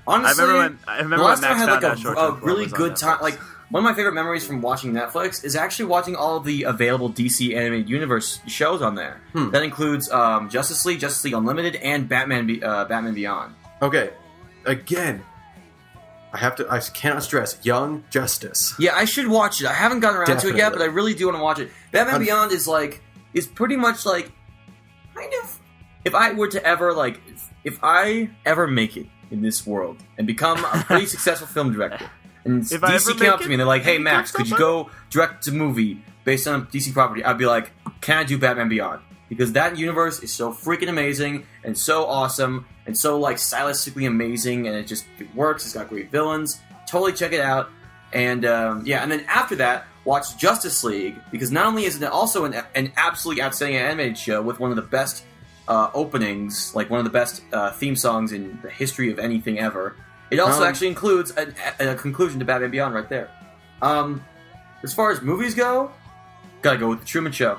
Honestly, I remember when Max I had found like out Short Term 12 a really was on good Netflix. time. Like one of my favorite memories from watching Netflix is actually watching all of the available DC animated universe shows on there. That includes Justice League Unlimited, and Batman Beyond. Okay, again, I cannot stress Young Justice. Yeah, I should watch it. I haven't gotten around to it yet, but I really do want to watch it. Batman Beyond is pretty much like, kind of, if I ever make it in this world and become a pretty successful film director, and DC came up to me and they're like, hey Max, could you go direct a movie based on a DC property? I'd be like, can I do Batman Beyond? Because that universe is so freaking amazing and so awesome and so like stylistically amazing, and it works. It's got great villains. Totally check it out. And and then after that, watch Justice League, because not only is it also an absolutely outstanding animated show with one of the best openings, like one of the best theme songs in the history of anything ever, it also actually includes a conclusion to Batman Beyond right there. As far as movies go, gotta go with The Truman Show.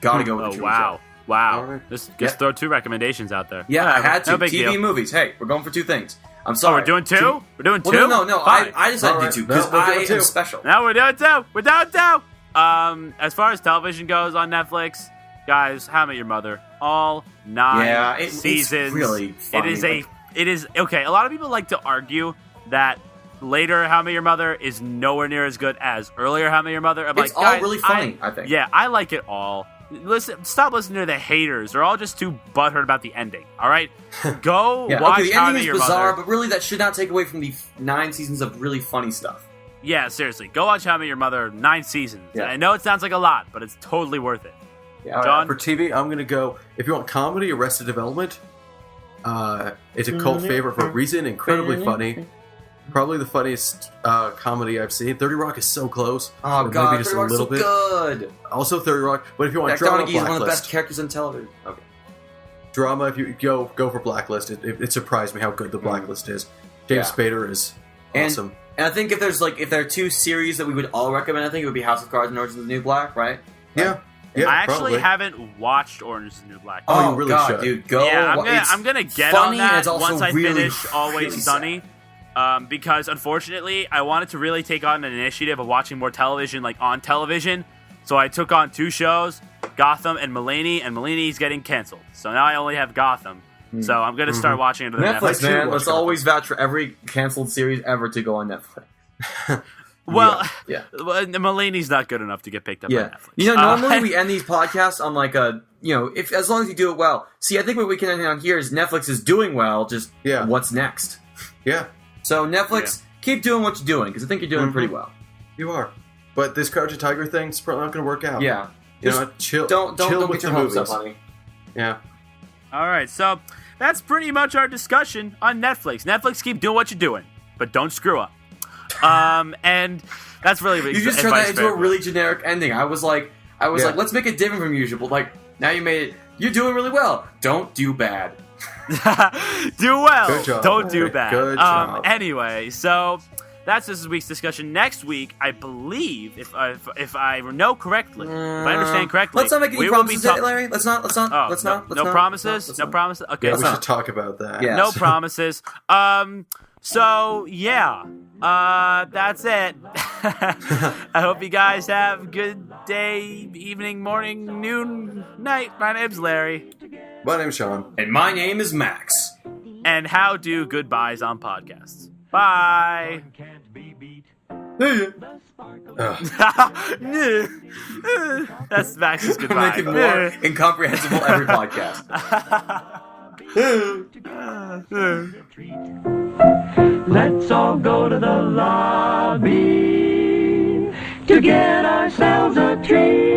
Gotta go with The Truman Show. Wow. Right. Just throw 2 recommendations out there. Yeah, I had to. No big TV deal. and movies. Hey, we're going for 2 things. I'm sorry. We're doing 2? We're doing 2? Well, no. I decided to do 2 because I am special. No, we're doing 2. We're doing 2. As far as television goes on Netflix, guys, How I Met Your Mother, all 9 seasons. It's really funny. It is okay. A lot of people like to argue that later How I Met Your Mother is nowhere near as good as earlier How I Met Your Mother. It's all really funny, I think. Yeah, I like it all. Stop listening to the haters. They're all just too butthurt about the ending. All right, go watch the How I ending Met is Your bizarre, Mother. but really that should not take away from the 9 seasons of really funny stuff. Yeah, seriously, go watch How I Met Your Mother. 9 seasons. Yeah. I know it sounds like a lot, but it's totally worth it. Yeah, John? For TV, I'm gonna go. If you want comedy, Arrested Development. It's a cult favorite for a reason. Incredibly funny. Probably the funniest comedy I've seen. 30 Rock is so close. Oh but god, maybe just 30 Rock's a little so bit. good. Also 30 Rock. But if you want Jack drama, Donaghy is one of the Blacklist. best characters on television. Okay. Drama, if you go for Blacklist, it surprised me how good the Blacklist is. James Spader is awesome. And I think if there are 2 series that we would all recommend, I think it would be House of Cards and Orange is the New Black, right? Yeah. Yeah, I actually probably. haven't watched Orange is the New Black. Oh, you really god, should. dude, go! Yeah, I'm gonna get on funny, and that it's also once I really, finish Always really Sunny. Because unfortunately, I wanted to really take on an initiative of watching more television, like on television. So I took on 2 shows, Gotham and Mulaney's getting canceled. So now I only have Gotham. So I'm gonna start watching it on Netflix, man. watch Let's Gotham. always vouch for every canceled series ever to go on Netflix. Well, Yeah. Mulaney's not good enough to get picked up on Yeah. Netflix. You know, normally we end these podcasts on like a, if as long as you do it well. See, I think what we can end on here is Netflix is doing well. Just what's next? Yeah, So Netflix, keep doing what you're doing because I think you're doing pretty well. you are. But this Crouching Tiger thing's probably not going to work out. Yeah. You know, chill. Don't chill get with your the hopes movies. up, honey. Yeah. All right, so that's pretty much our discussion on Netflix. Netflix, keep doing what you're doing, but don't screw up. And that's really You just turned that into a really generic ending. I was like, let's make it different from usual. But like, now you made it. You're doing really well. Don't do bad. do well. Good job. Don't do bad. Good job. Anyway, so that's this week's discussion. Next week, I believe, if I know correctly, if I understand correctly, Let's not make any we will be promises, Larry. Let's not. No promises. No promises. Okay, Yeah, we so should talk about that. Yeah. no promises. So yeah, that's it. I hope you guys have a good day, evening, morning, noon, night. My name's Larry. My name's Sean. And my name is Max. And how do goodbyes on podcasts? Bye. Can't be beat. That's Max's Make goodbye. it more incomprehensible every podcast. Let's all go to the lobby to get ourselves a treat.